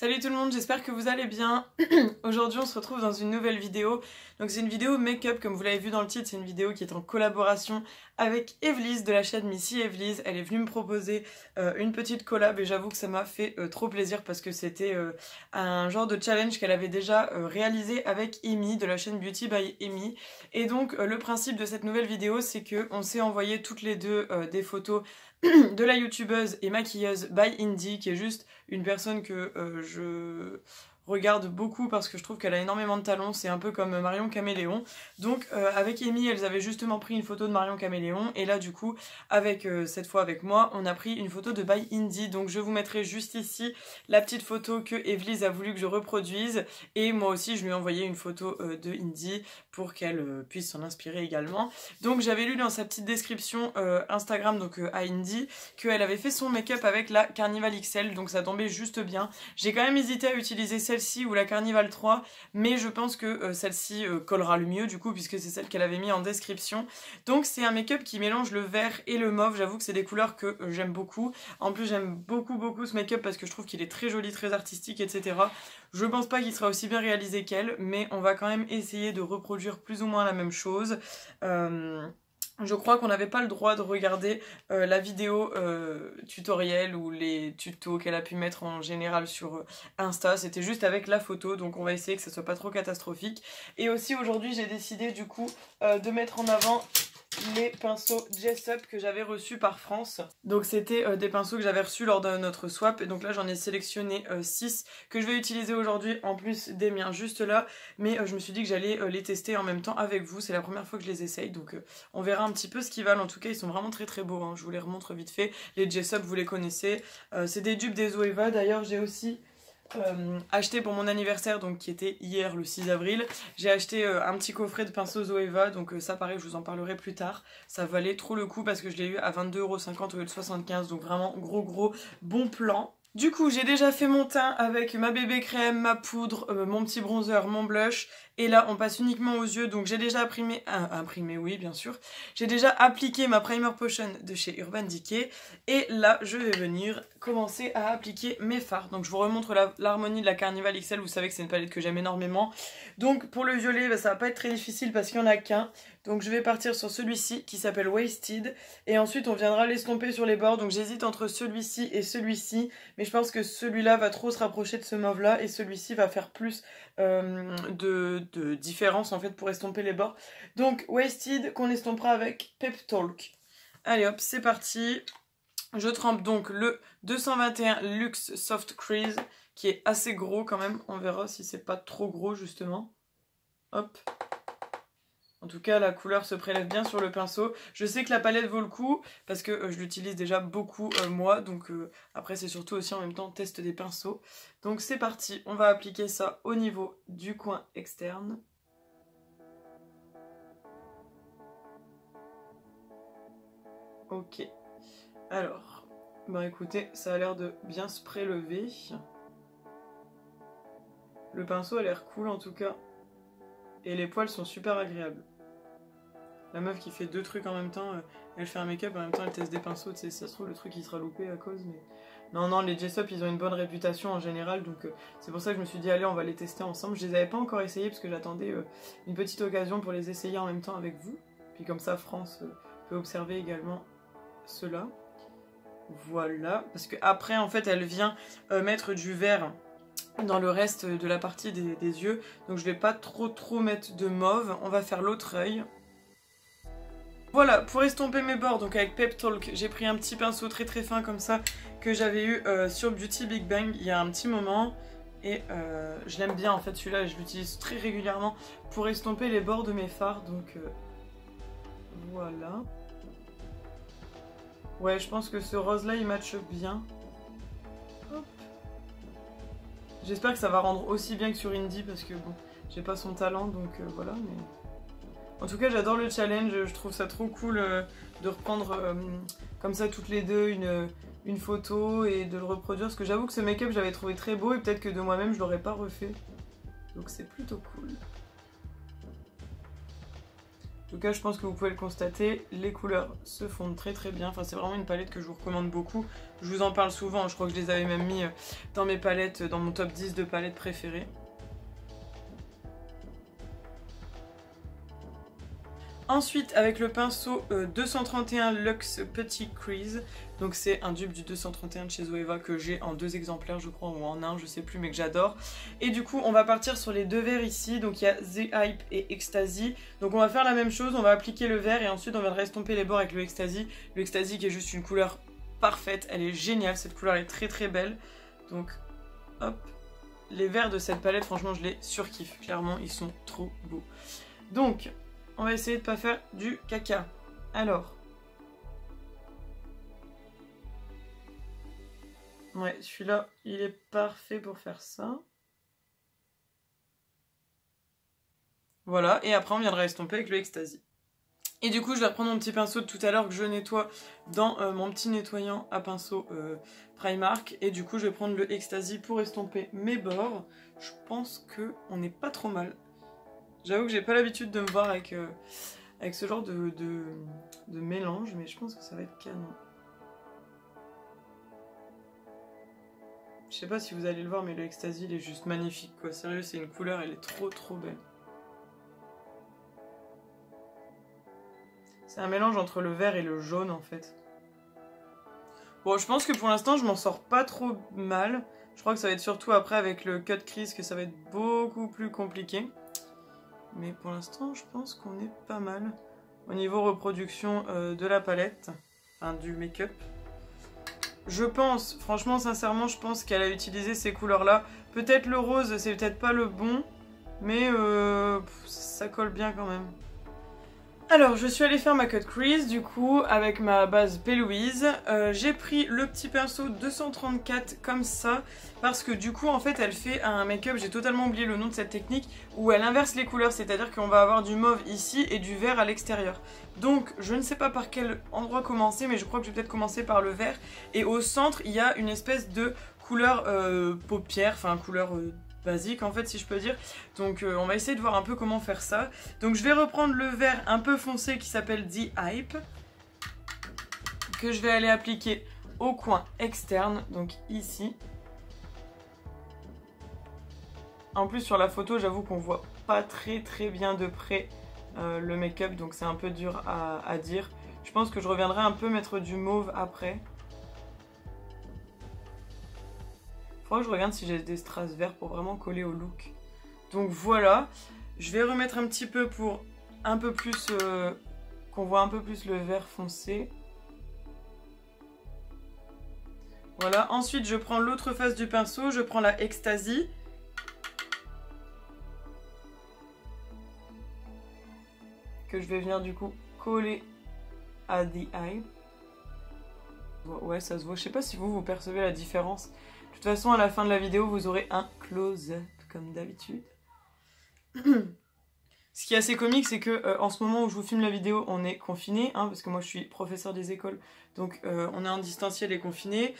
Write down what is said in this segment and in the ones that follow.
Salut tout le monde, j'espère que vous allez bien. Aujourd'hui on se retrouve dans une nouvelle vidéo. Donc c'est une vidéo make-up, comme vous l'avez vu dans le titre, c'est une vidéo qui est en collaboration avec Evelyse de la chaîne Missy Evelyse. Elle est venue me proposer une petite collab et j'avoue que ça m'a fait trop plaisir parce que c'était un genre de challenge qu'elle avait déjà réalisé avec Amy de la chaîne Beauty by Amy. Et donc le principe de cette nouvelle vidéo, c'est qu'on s'est envoyé toutes les deux des photos de la youtubeuse et maquilleuse by Indy, qui est juste une personne que je regarde beaucoup parce que je trouve qu'elle a énormément de talent. C'est un peu comme Marion Caméléon. Donc avec Amy, elles avaient justement pris une photo de Marion Caméléon, et là du coup avec cette fois avec moi, on a pris une photo de by Indy. Donc je vous mettrai juste ici la petite photo que Evelyse a voulu que je reproduise, et moi aussi je lui ai envoyé une photo de Indy pour qu'elle puisse s'en inspirer également. Donc j'avais lu dans sa petite description Instagram, donc à Indy, qu'elle avait fait son make-up avec la Carnival XL, donc ça tombait juste bien. J'ai quand même hésité à utiliser celle-ci ou la Carnival 3, mais je pense que celle-ci collera le mieux du coup, puisque c'est celle qu'elle avait mis en description. Donc c'est un make-up qui mélange le vert et le mauve. J'avoue que c'est des couleurs que j'aime beaucoup. En plus j'aime beaucoup ce make-up parce que je trouve qu'il est très joli, très artistique, etc. Je pense pas qu'il sera aussi bien réalisé qu'elle, mais on va quand même essayer de reproduire plus ou moins la même chose. Je crois qu'on n'avait pas le droit de regarder la vidéo tutoriel ou les tutos qu'elle a pu mettre en général sur Insta. C'était juste avec la photo, donc on va essayer que ça soit pas trop catastrophique. Et aussi aujourd'hui j'ai décidé du coup de mettre en avant les pinceaux Jessup que j'avais reçus par France. Donc c'était des pinceaux que j'avais reçus lors de notre swap, et donc là j'en ai sélectionné 6 que je vais utiliser aujourd'hui en plus des miens juste là, mais je me suis dit que j'allais les tester en même temps avec vous. C'est la première fois que je les essaye, donc on verra un petit peu ce qu'ils valent. En tout cas ils sont vraiment très beaux, hein. Je vous les remontre vite fait. Les Jessup vous les connaissez, c'est des dupes des Zoeva. D'ailleurs j'ai aussi acheté pour mon anniversaire, donc qui était hier le 6 avril, j'ai acheté un petit coffret de pinceaux Zoeva, donc ça pareil je vous en parlerai plus tard. Ça valait trop le coup parce que je l'ai eu à 22,50 € au lieu de 75, donc vraiment gros bon plan. Du coup j'ai déjà fait mon teint avec ma bébé crème, ma poudre, mon petit bronzer, mon blush, et là on passe uniquement aux yeux. Donc j'ai déjà imprimé oui bien sûr, j'ai déjà appliqué ma primer potion de chez Urban Decay, et là je vais venir commencer à appliquer mes fards. Donc je vous remontre l'harmonie de la Carnival XL, vous savez que c'est une palette que j'aime énormément. Donc pour le violet, bah, ça va pas être très difficile parce qu'il n'y en a qu'un. Donc je vais partir sur celui-ci qui s'appelle Wasted, et ensuite on viendra l'estomper sur les bords. Donc j'hésite entre celui-ci et celui-ci, mais je pense que celui-là va trop se rapprocher de ce mauve là, et celui-ci va faire plus de différence en fait pour estomper les bords. Donc Wasted qu'on estompera avec Pep Talk. Allez hop, c'est parti. Je trempe donc le 221 Luxe Soft Crease, qui est assez gros quand même. On verra si c'est pas trop gros justement. Hop. En tout cas, la couleur se prélève bien sur le pinceau. Je sais que la palette vaut le coup parce que je l'utilise déjà beaucoup moi. Donc après, c'est surtout aussi en même temps test des pinceaux. Donc c'est parti, on va appliquer ça au niveau du coin externe. Ok. Alors, bah écoutez, ça a l'air de bien se prélever. Le pinceau a l'air cool en tout cas. Et les poils sont super agréables. La meuf qui fait deux trucs en même temps, elle fait un make-up en même temps elle teste des pinceaux, tu sais, ça se trouve le truc il sera loupé à cause, mais... Non, les Jessup ils ont une bonne réputation en général, donc c'est pour ça que je me suis dit allez on va les tester ensemble. Je les avais pas encore essayés parce que j'attendais une petite occasion pour les essayer en même temps avec vous. Puis comme ça France peut observer également cela. Voilà, parce que après en fait elle vient mettre du vert dans le reste de la partie des yeux, donc je vais pas trop mettre de mauve. On va faire l'autre œil. Voilà, pour estomper mes bords, donc avec Pep Talk, j'ai pris un petit pinceau très fin comme ça, que j'avais eu sur Beauty Big Bang il y a un petit moment. Et je l'aime bien en fait celui-là, je l'utilise très régulièrement pour estomper les bords de mes fards, donc voilà. Ouais, je pense que ce rose-là il matche bien. Hop. J'espère que ça va rendre aussi bien que sur Indy parce que bon, j'ai pas son talent, donc voilà, mais... En tout cas j'adore le challenge, je trouve ça trop cool de reprendre comme ça toutes les deux une photo et de le reproduire, parce que j'avoue que ce make-up j'avais trouvé très beau et peut-être que de moi-même je l'aurais pas refait. Donc c'est plutôt cool. En tout cas, je pense que vous pouvez le constater, les couleurs se fondent très très bien. Enfin, c'est vraiment une palette que je vous recommande beaucoup. Je vous en parle souvent, je crois que je les avais même mis dans mes palettes, dans mon top 10 de palettes préférées. Ensuite, avec le pinceau 231 Luxe Petit Crease, donc c'est un dupe du 231 de chez Zoeva que j'ai en 2 exemplaires je crois, ou en 1, je sais plus, mais que j'adore. Et du coup, on va partir sur les 2 verres ici, donc il y a The Hype et Ecstasy. Donc on va faire la même chose, on va appliquer le vert et ensuite on va estomper les bords avec le Ecstasy. Le Ecstasy qui est juste une couleur parfaite, elle est géniale, cette couleur est très très belle. Donc, hop, les verres de cette palette, franchement, je les surkiffe, clairement, ils sont trop beaux. Donc, on va essayer de pas faire du caca. Alors. Ouais, celui-là, il est parfait pour faire ça. Voilà, et après on viendra estomper avec le Ecstasy. Et du coup, je vais reprendre mon petit pinceau de tout à l'heure que je nettoie dans mon petit nettoyant à pinceau Primark. Et du coup, je vais prendre le Ecstasy pour estomper mes bords. Je pense qu'on n'est pas trop mal. J'avoue que j'ai pas l'habitude de me voir avec ce genre de mélange, mais je pense que ça va être canon. Je sais pas si vous allez le voir, mais le Ecstasy, il est juste magnifique, quoi. Sérieux, c'est une couleur, elle est trop trop belle. C'est un mélange entre le vert et le jaune, en fait. Bon, je pense que pour l'instant, je m'en sors pas trop mal. Je crois que ça va être surtout après avec le Cut Crease que ça va être beaucoup plus compliqué. Mais pour l'instant, je pense qu'on est pas mal au niveau reproduction de la palette, enfin du make-up. Je pense, franchement, sincèrement, je pense qu'elle a utilisé ces couleurs-là. Peut-être le rose, c'est peut-être pas le bon, mais ça colle bien quand même. Alors, je suis allée faire ma cut crease, du coup, avec ma base P. Louise. J'ai pris le petit pinceau 234 comme ça, parce que du coup, en fait, elle fait un make-up, j'ai totalement oublié le nom de cette technique, où elle inverse les couleurs, c'est-à-dire qu'on va avoir du mauve ici et du vert à l'extérieur. Donc, je ne sais pas par quel endroit commencer, mais je crois que je vais peut-être commencer par le vert. Et au centre, il y a une espèce de couleur paupière, enfin, couleur... basique en fait si je peux dire, donc on va essayer de voir un peu comment faire ça. Donc je vais reprendre le vert un peu foncé qui s'appelle The Hype, que je vais aller appliquer au coin externe, donc ici. En plus sur la photo j'avoue qu'on voit pas très bien de près le make-up, donc c'est un peu dur à dire. Je pense que je reviendrai un peu mettre du mauve après. Faudra que je regarde si j'ai des strass verts pour vraiment coller au look. Donc voilà, je vais remettre un petit peu pour un peu plus, qu'on voit un peu plus le vert foncé. Voilà, ensuite je prends l'autre face du pinceau, je prends la Ecstasy. Que je vais venir du coup coller à The Eye. Ouais, ça se voit, je sais pas si vous percevez la différence. De toute façon, à la fin de la vidéo, vous aurez un close-up, comme d'habitude. Ce qui est assez comique, c'est que en ce moment où je vous filme la vidéo, on est confiné, hein, parce que moi je suis professeur des écoles, donc on est en distanciel et confiné.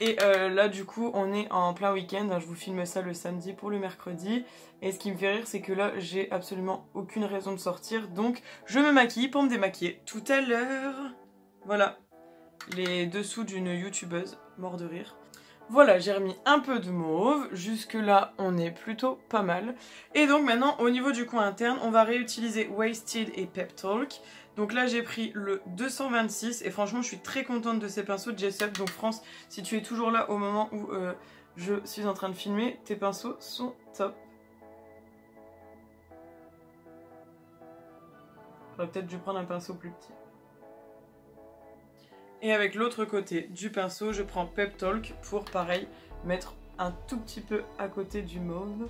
Et là, du coup, on est en plein week-end. Hein, je vous filme ça le samedi pour le mercredi. Et ce qui me fait rire, c'est que là, j'ai absolument aucune raison de sortir. Donc, je me maquille pour me démaquiller tout à l'heure. Voilà, les dessous d'une youtubeuse, mort de rire. Voilà, j'ai remis un peu de mauve, jusque là on est plutôt pas mal. Et donc maintenant au niveau du coin interne, on va réutiliser Wasted et Pep Talk. Donc là j'ai pris le 226 et franchement je suis très contente de ces pinceaux de Jessup. Donc France, si tu es toujours là au moment où je suis en train de filmer, tes pinceaux sont top. J'aurais peut-être dû prendre un pinceau plus petit. Et avec l'autre côté du pinceau, je prends Pep Talk pour, pareil, mettre un tout petit peu à côté du mauve.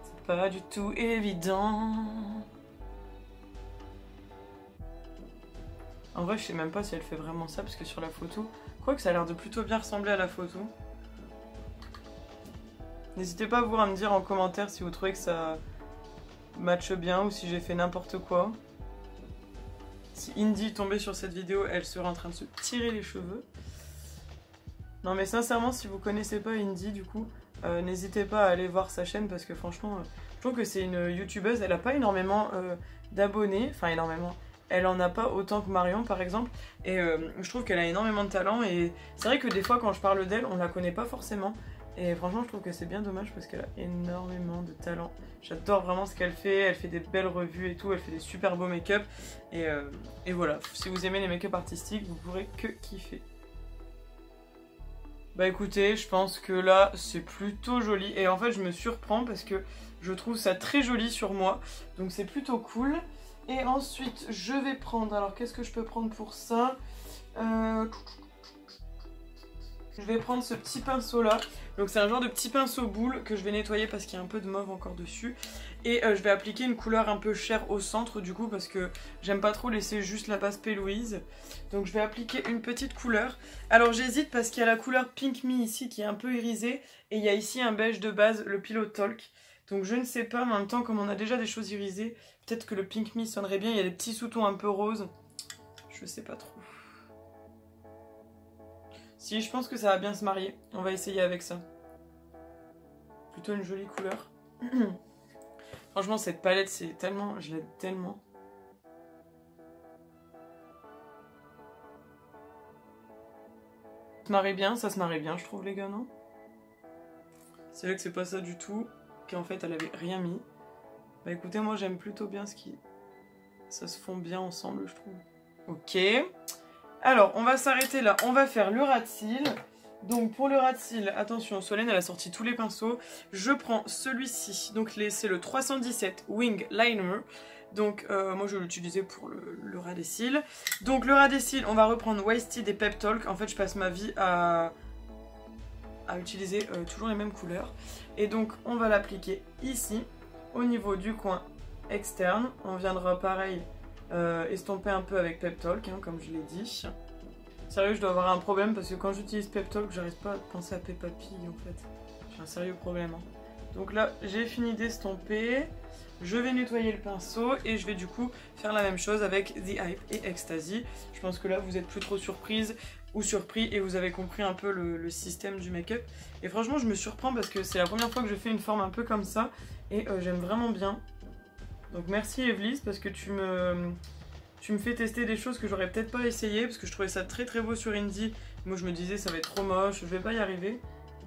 C'est pas du tout évident. En vrai, je sais même pas si elle fait vraiment ça, parce que sur la photo, quoique ça a l'air de plutôt bien ressembler à la photo. N'hésitez pas à me dire en commentaire si vous trouvez que ça matche bien ou si j'ai fait n'importe quoi. Si Indy tombait sur cette vidéo, elle serait en train de se tirer les cheveux. Non mais sincèrement, si vous connaissez pas Indy, du coup, N'hésitez pas à aller voir sa chaîne parce que franchement, je trouve que c'est une youtubeuse. Elle a pas énormément d'abonnés, enfin énormément. Elle en a pas autant que Marion par exemple. Et je trouve qu'elle a énormément de talent. Et c'est vrai que des fois quand je parle d'elle, on la connaît pas forcément. Et franchement, je trouve que c'est bien dommage parce qu'elle a énormément de talent. J'adore vraiment ce qu'elle fait. Elle fait des belles revues et tout. Elle fait des super beaux make-up. Et voilà, si vous aimez les make-up artistiques, vous pourrez que kiffer. Bah écoutez, je pense que là, c'est plutôt joli. Et en fait, je me surprends parce que je trouve ça très joli sur moi. Donc c'est plutôt cool. Et ensuite, je vais prendre... Alors, qu'est-ce que je peux prendre pour ça? Je vais prendre ce petit pinceau là. Donc c'est un genre de petit pinceau boule que je vais nettoyer parce qu'il y a un peu de mauve encore dessus. Et je vais appliquer une couleur un peu chère au centre du coup parce que j'aime pas trop laisser juste la base P. Louise. Donc je vais appliquer une petite couleur. Alors j'hésite parce qu'il y a la couleur Pink Me ici qui est un peu irisée. Et il y a ici un beige de base, le Pillow Talk. Donc je ne sais pas, mais en même temps comme on a déjà des choses irisées, peut-être que le Pink Me sonnerait bien. Il y a des petits sous-tons un peu roses. Je sais pas trop. Si, je pense que ça va bien se marier. On va essayer avec ça. Plutôt une jolie couleur. Franchement, cette palette, c'est tellement... Je l'aime tellement. Ça se marie bien, ça se marie bien, je trouve, les gars, non? C'est vrai que c'est pas ça du tout. Qu'en fait, elle avait rien mis. Bah écoutez, moi, j'aime plutôt bien ce qui... Ça se fond bien ensemble, je trouve. Ok. Alors, on va s'arrêter là. On va faire le ras de cils. Donc, pour le ras de cils, attention, Solène, elle a sorti tous les pinceaux. Je prends celui-ci. Donc, c'est le 317 Wing Liner. Donc, moi, je vais l'utiliser pour le ras des cils. Donc, le ras des cils, on va reprendre Wasted et Pep Talk. En fait, je passe ma vie à utiliser toujours les mêmes couleurs. Et donc, on va l'appliquer ici, au niveau du coin externe. On viendra, pareil... estomper un peu avec Pep Talk, hein, comme je l'ai dit. Sérieux, je dois avoir un problème parce que quand j'utilise Pep Talk, j'arrive pas à penser à Peppa Pig en fait. J'ai un sérieux problème. Hein. Donc là, j'ai fini d'estomper. Je vais nettoyer le pinceau et je vais du coup faire la même chose avec The Hype et Ecstasy. Je pense que là, vous êtes plus trop surprise ou surpris et vous avez compris un peu le système du make-up. Et franchement, je me surprends parce que c'est la première fois que je fais une forme un peu comme ça et j'aime vraiment bien. Donc merci Evelyse parce que tu me fais tester des choses que j'aurais peut-être pas essayé parce que je trouvais ça très très beau sur Indie. Moi je me disais ça va être trop moche, je vais pas y arriver.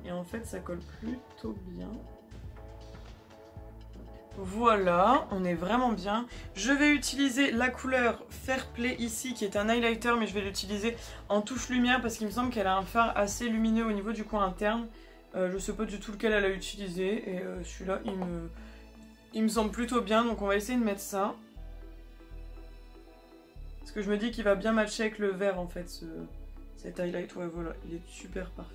Et en fait ça colle plutôt bien. Voilà, on est vraiment bien. Je vais utiliser la couleur Fair Play ici qui est un highlighter mais je vais l'utiliser en touche lumière parce qu'il me semble qu'elle a un fard assez lumineux au niveau du coin interne. Je sais pas du tout lequel elle a utilisé et celui-là il me semble plutôt bien, donc on va essayer de mettre ça. Parce que je me dis qu'il va bien matcher avec le vert en fait, cet highlight. Ouais, voilà, il est super parfait.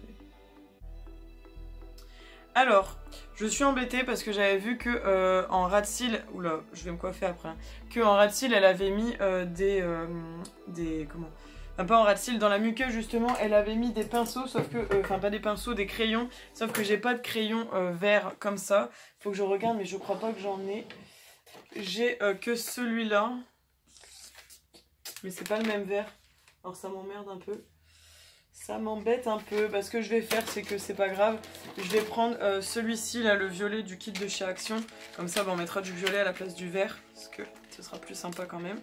Alors, je suis embêtée parce que j'avais vu que en ras de cils, oula, je vais me coiffer après, hein, que en ras de cils, elle avait mis comment? Enfin, pas en ras de cils, dans la muqueuse justement, elle avait mis des pinceaux, sauf que, enfin pas des pinceaux, des crayons, sauf que j'ai pas de crayon vert comme ça. Faut que je regarde, mais je crois pas que j'en ai. J'ai que celui-là, mais c'est pas le même vert, alors ça m'emmerde un peu. Ça m'embête un peu, parce que je vais faire, c'est que c'est pas grave. Je vais prendre celui-ci, là, le violet du kit de chez Action. Comme ça, on mettra du violet à la place du vert, parce que ce sera plus sympa quand même.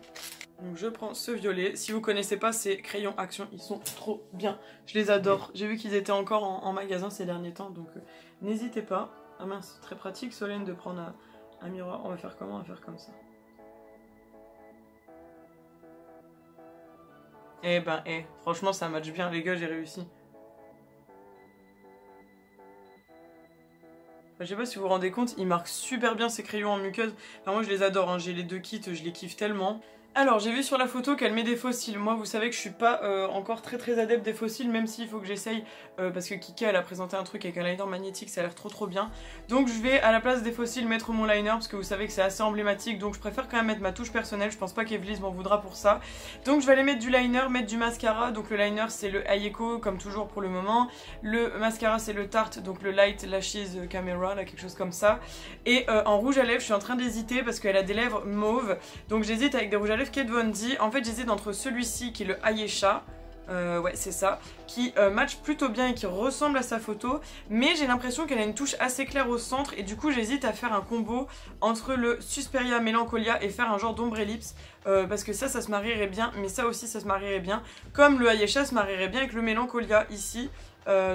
Donc je prends ce violet. Si vous connaissez pas ces crayons Action, ils sont trop bien. Je les adore. J'ai vu qu'ils étaient encore en magasin ces derniers temps, donc n'hésitez pas. Ah mince, très pratique Solène de prendre un miroir. On va faire comment? On va faire comme ça. Eh ben, franchement ça match bien les gars, j'ai réussi. Enfin, je sais pas si vous vous rendez compte, ils marquent super bien ces crayons en muqueuse. Enfin, moi je les adore, hein. J'ai les deux kits, je les kiffe tellement. Alors j'ai vu sur la photo qu'elle met des fossiles. Moi vous savez que je suis pas encore très adepte des fossiles, même s'il faut que j'essaye parce que Kika elle a présenté un truc avec un liner magnétique, ça a l'air trop bien. Donc je vais à la place des fossiles mettre mon liner parce que vous savez que c'est assez emblématique, donc je préfère quand même mettre ma touche personnelle. Je pense pas qu'Evelyse m'en voudra pour ça. Donc je vais aller mettre du liner, mettre du mascara. Donc le liner c'est le Ayeko comme toujours pour le moment. Le mascara c'est le Tarte, donc le Light Lashes Camera, là quelque chose comme ça. Et en rouge à lèvres je suis en train d'hésiter parce qu'elle a des lèvres mauves, donc j'hésite avec des rouges à lèvres Kat Von D. En fait j'hésite entre celui-ci qui est le Ayesha, ouais c'est ça, qui match plutôt bien et qui ressemble à sa photo, mais j'ai l'impression qu'elle a une touche assez claire au centre et du coup j'hésite à faire un combo entre le Susperia Melancholia et faire un genre d'ombre ellipse, parce que ça se marierait bien, mais ça aussi ça se marierait bien, comme le Ayesha se marierait bien avec le Melancholia ici.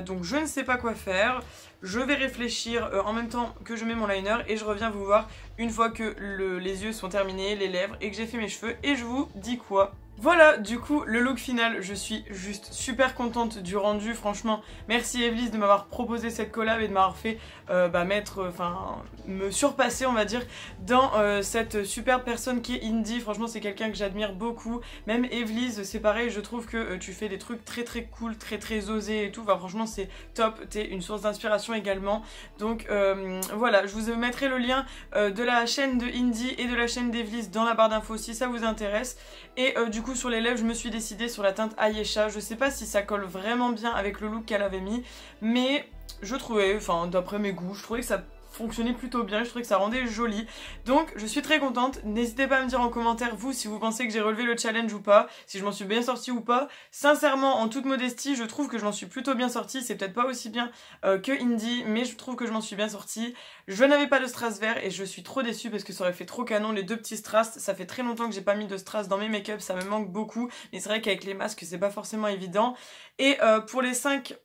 Donc je ne sais pas quoi faire, je vais réfléchir en même temps que je mets mon liner et je reviens vous voir une fois que les yeux sont terminés, les lèvres et que j'ai fait mes cheveux et je vous dis quoi. Voilà, du coup, le look final, je suis juste super contente du rendu, franchement, merci Evelyss de m'avoir proposé cette collab et de m'avoir fait me surpasser, on va dire, dans cette superbe personne qui est Indy. Franchement, c'est quelqu'un que j'admire beaucoup, même Evelyss, c'est pareil, je trouve que tu fais des trucs très très cool, très très osés et tout, enfin franchement c'est top, t'es une source d'inspiration également, donc voilà, je vous mettrai le lien de la chaîne de Indy et de la chaîne d'Evelyss dans la barre d'infos si ça vous intéresse, et du coup sur les lèvres je me suis décidée sur la teinte Ayesha. Je sais pas si ça colle vraiment bien avec le look qu'elle avait mis, mais je trouvais, enfin d'après mes goûts, je trouvais que ça fonctionnait plutôt bien, je trouvais que ça rendait joli, donc je suis très contente. N'hésitez pas à me dire en commentaire vous si vous pensez que j'ai relevé le challenge ou pas, si je m'en suis bien sortie ou pas. Sincèrement, en toute modestie, je trouve que je m'en suis plutôt bien sortie, c'est peut-être pas aussi bien que Indy, mais je trouve que je m'en suis bien sortie. Je n'avais pas de strass vert et je suis trop déçue parce que ça aurait fait trop canon les deux petits strass. Ça fait très longtemps que j'ai pas mis de strass dans mes make-up, ça me manque beaucoup, mais c'est vrai qu'avec les masques c'est pas forcément évident. Et pour les 5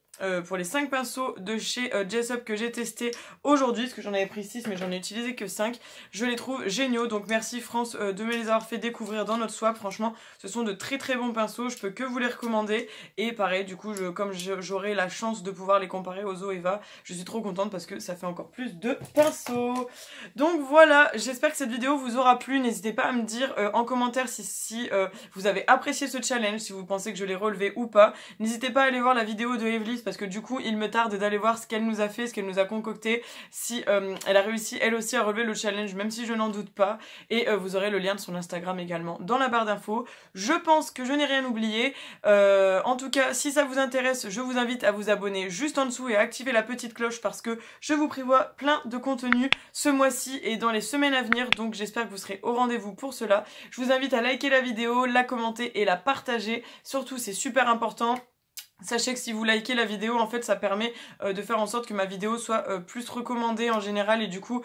pinceaux de chez Jessup que j'ai testé aujourd'hui, parce que j'en avais pris 6 mais j'en ai utilisé que 5, je les trouve géniaux, donc merci France de me les avoir fait découvrir dans notre swap. Franchement ce sont de très très bons pinceaux, je peux que vous les recommander, et pareil du coup comme j'aurai la chance de pouvoir les comparer aux Zoeva, je suis trop contente parce que ça fait encore plus de pinceaux. Donc voilà, j'espère que cette vidéo vous aura plu, n'hésitez pas à me dire en commentaire si vous avez apprécié ce challenge, si vous pensez que je l'ai relevé ou pas. N'hésitez pas à aller voir la vidéo de Evelyss parce que du coup il me tarde d'aller voir ce qu'elle nous a fait, ce qu'elle nous a concocté, si elle a réussi elle aussi à relever le challenge, même si je n'en doute pas, et vous aurez le lien de son Instagram également dans la barre d'infos. Je pense que je n'ai rien oublié, en tout cas si ça vous intéresse je vous invite à vous abonner juste en dessous et à activer la petite cloche parce que je vous prévois plein de contenu ce mois-ci et dans les semaines à venir, donc j'espère que vous serez au rendez-vous pour cela. Je vous invite à liker la vidéo, la commenter et la partager, surtout c'est super important. Sachez que si vous likez la vidéo, en fait ça permet de faire en sorte que ma vidéo soit plus recommandée en général, et du coup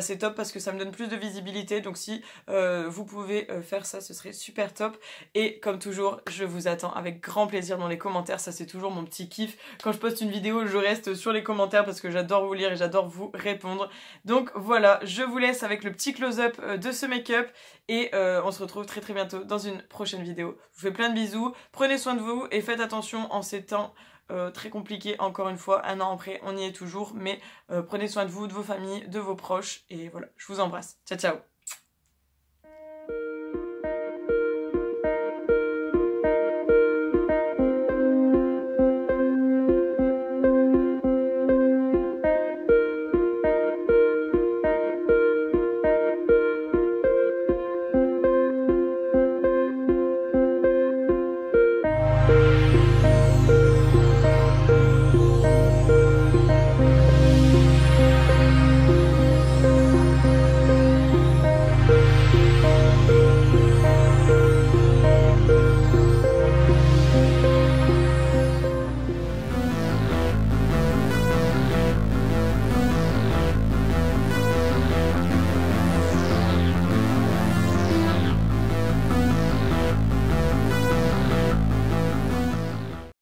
c'est top parce que ça me donne plus de visibilité, donc si vous pouvez faire ça ce serait super top. Et comme toujours je vous attends avec grand plaisir dans les commentaires, ça c'est toujours mon petit kiff. Quand je poste une vidéo je reste sur les commentaires parce que j'adore vous lire et j'adore vous répondre. Donc voilà, je vous laisse avec le petit close-up de ce make-up et on se retrouve très très bientôt dans une prochaine vidéo. Je vous fais plein de bisous, prenez soin de vous et faites attention en ces temps très compliqués, encore une fois, un an après on y est toujours, mais prenez soin de vous, de vos familles, de vos proches, et voilà, je vous embrasse, ciao ciao.